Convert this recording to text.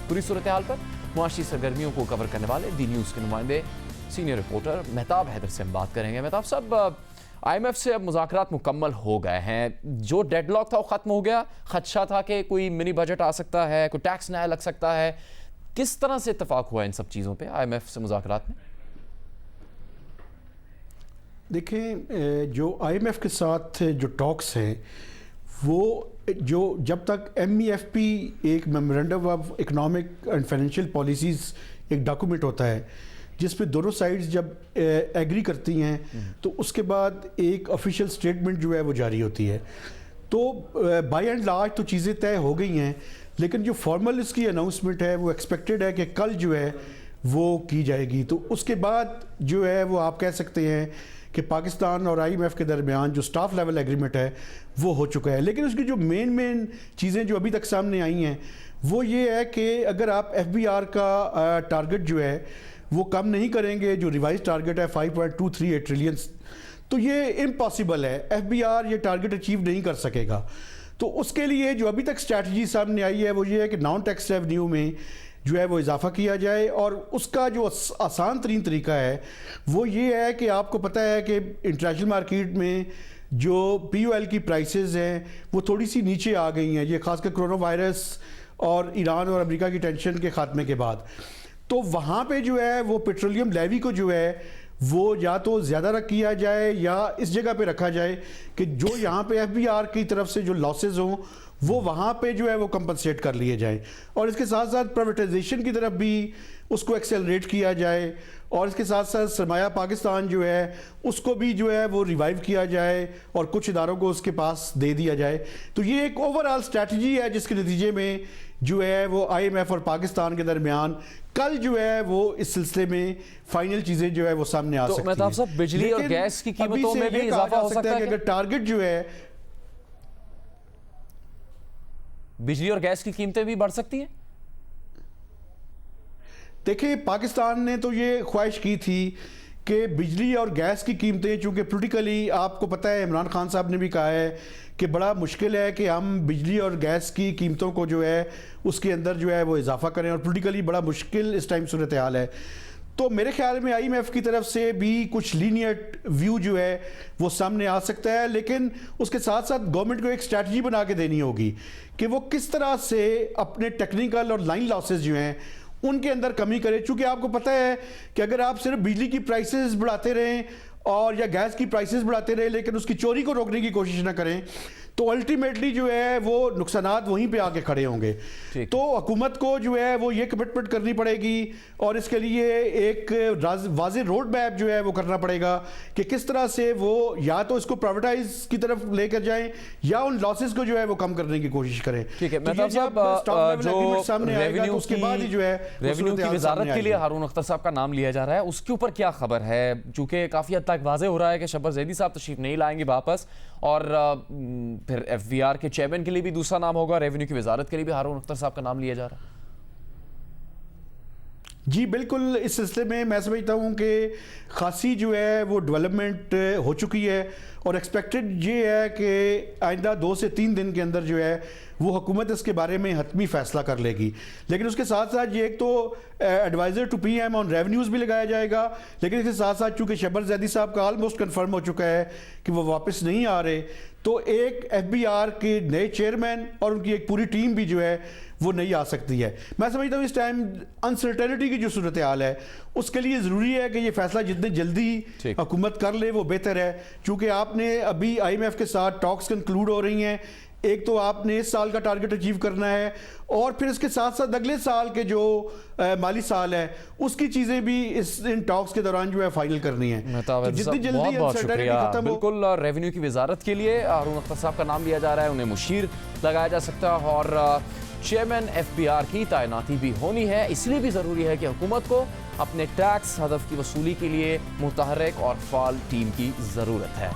पूरी सूरत हाल पर मुआशी सरगर्मियों को कवर करने वाले दी न्यूज़ के नुमाइंदे सीनियर रिपोर्टर मेहताब हैदर से हम बात करेंगे। मेहताब साहब, IMF से अब मुज़ाकरात मुकम्मल हो गए हैं, जो डेडलॉक था वो ख़त्म हो गया, खदशा था कि कोई मिनी बजट आ सकता है, कोई टैक्स नया लग सकता है, किस तरह से इत्तेफाक हुआ इन सब चीज़ों पे IMF से मुज़ाकरात में? देखें, जो IMF के साथ जो टॉक्स हैं वो जो जब तक MEFP एक memorandum of economic and financial policies एक डॉक्यूमेंट होता है जिस पे दोनों साइड्स जब एग्री करती हैं तो उसके बाद एक ऑफिशियल स्टेटमेंट जो है वो जारी होती है। तो बाय एंड लार्ज तो चीज़ें तय हो गई हैं, लेकिन जो फॉर्मल इसकी अनाउंसमेंट है वो एक्सपेक्टेड है कि कल जो है वो की जाएगी। तो उसके बाद जो है वो आप कह सकते हैं कि पाकिस्तान और IMF के दरमियान जो स्टाफ लेवल एग्रीमेंट है वो हो चुका है। लेकिन उसकी जो मेन चीज़ें जो अभी तक सामने आई हैं वो ये है कि अगर आप FBR का टारगेट जो है वो कम नहीं करेंगे, जो रिवाइज टारगेट है 5.238 ट्रिलियन, तो ये इम्पॉसिबल है, FBR ये टारगेट अचीव नहीं कर सकेगा। तो उसके लिए जो अभी तक स्ट्रैटेजी सामने आई है वो ये है कि नॉन टैक्स रेवेन्यू में जो है वो इजाफा किया जाए, और उसका जो आसान तरीन तरीका है वो ये है कि आपको पता है कि इंटरनेशनल मार्केट में जो POL की प्राइसेस हैं वो थोड़ी सी नीचे आ गई हैं, ये खासकर कोरोना वायरस और ईरान और अमेरिका की टेंशन के खात्मे के बाद। तो वहाँ पे जो है वो पेट्रोलियम लेवी को जो है वो या तो ज़्यादा रख किया जाए या इस जगह पे रखा जाए कि जो यहाँ पे FBR की तरफ से जो लॉसेज हों वो वहाँ पे जो है वो कंपनसेट कर लिए जाएं, और इसके साथ साथ प्राइवेटाइजेशन की तरफ भी उसको एक्सेलरेट किया जाए, और इसके साथ साथ सरमाया पाकिस्तान जो है उसको भी जो है वो रिवाइव किया जाए और कुछ इदारों को उसके पास दे दिया जाए। तो ये एक ओवरऑल स्ट्रैटेजी है जिसके नतीजे में जो है वो IMF और पाकिस्तान के दरमियान कल जो है वो इस सिलसिले में फाइनल चीजें जो है वो सामने आ सकती हैं। तो साहब, बिजली और गैस की कीमतों में भी इजाफा हो सकता है कि अगर टारगेट जो है बिजली और गैस की कीमतें भी बढ़ सकती हैं। देखिए, पाकिस्तान ने तो ये ख्वाहिश की थी कि बिजली और गैस की कीमतें, चूँकि पोलिटिकली आपको पता है इमरान खान साहब ने भी कहा है कि बड़ा मुश्किल है कि हम बिजली और गैस की कीमतों को जो है उसके अंदर जो है वो इजाफा करें, और पोलिटिकली बड़ा मुश्किल इस टाइम सूरत हाल है। तो मेरे ख्याल में IMF की तरफ से भी कुछ लीनियट व्यू जो है वो सामने आ सकता है, लेकिन उसके साथ साथ गवर्नमेंट को एक स्ट्रैटेजी बना के देनी होगी कि वो किस तरह से अपने टेक्निकल और लाइन लॉसेज जो हैं उनके अंदर कमी करे। चूँकि आपको पता है कि अगर आप सिर्फ बिजली की प्राइसेस बढ़ाते रहें और या गैस की प्राइसेस बढ़ाते रहें लेकिन उसकी चोरी को रोकने की कोशिश ना करें तो अल्टीमेटली जो है वो नुकसानात वहीं पे आके खड़े होंगे। तो हुकूमत को जो है वो ये कमिटमेंट करनी पड़ेगी, और इसके लिए एक वाज़ेह रोड मैप जो है वो करना पड़ेगा कि किस तरह से वो या तो इसको प्राइवेटाइज की तरफ लेकर जाएं या उन लॉसेस को जो है वो कम करने की कोशिश करें। ठीक है, तो जो सामने आएगा तो उसके बाद ही जो है रेवेन्यू की वजारत के लिए हारून अख्तर साहब का नाम लिया जा रहा है, उसके ऊपर क्या खबर है? चूंकि काफी हद तक वाज़ेह हो रहा है कि शब्बर ज़ैदी साहब तशरीफ नहीं लाएंगे वापस, और फिर FBR के चेयरमैन के लिए भी दूसरा नाम होगा, रेवेन्यू की वजारत के लिए भी हारून अख्तर साहब का नाम लिया जा रहा है। जी बिल्कुल, इस सिलसिले में मैं समझता हूँ कि खासी जो है वो डेवलपमेंट हो चुकी है, और एक्सपेक्टेड ये है कि आइंदा 2 से 3 दिन के अंदर जो है वो हुकूमत इसके बारे में हतमी फ़ैसला कर लेगी। लेकिन उसके साथ साथ ये एक तो adviser to PM on revenues भी लगाया जाएगा, लेकिन इसके साथ साथ चूँकि शब्बर ज़ैदी साहब का ऑलमोस्ट कन्फर्म हो चुका है कि वो वापस नहीं आ रहे, तो एक FBR के नए चेयरमैन और उनकी एक पूरी टीम भी जो है वो नहीं आ सकती है। मैं समझता हूँ इस टाइम अनसर्टेनिटी की जो सूरत हाल है उसके लिए ज़रूरी है कि ये फैसला जितने जल्दी हुकूमत कर ले वो बेहतर है। चूँकि आपने अभी IMF के साथ टॉक्स कंक्लूड हो रही हैं, एक तो आपने इस साल का टारगेट अचीव करना है, और फिर इसके साथ साथ अगले साल के जो माली साल है उसकी चीज़ें भी इन टॉक्स के दौरान जो है फाइनल करनी है। तो जितनी जल्दी अनसर्टेनिटी बिल्कुल रेवेन्यू की वजारत के लिए हारून अख्तर साहब का नाम लिया जा रहा है, उन्हें मुशीर लगाया जा सकता है, और चेयरमैन FBR की तैनाती भी होनी है। इसलिए भी ज़रूरी है कि हुकूमत को अपने टैक्स हदफ की वसूली के लिए मुतहर्रिक और फाल टीम की ज़रूरत है।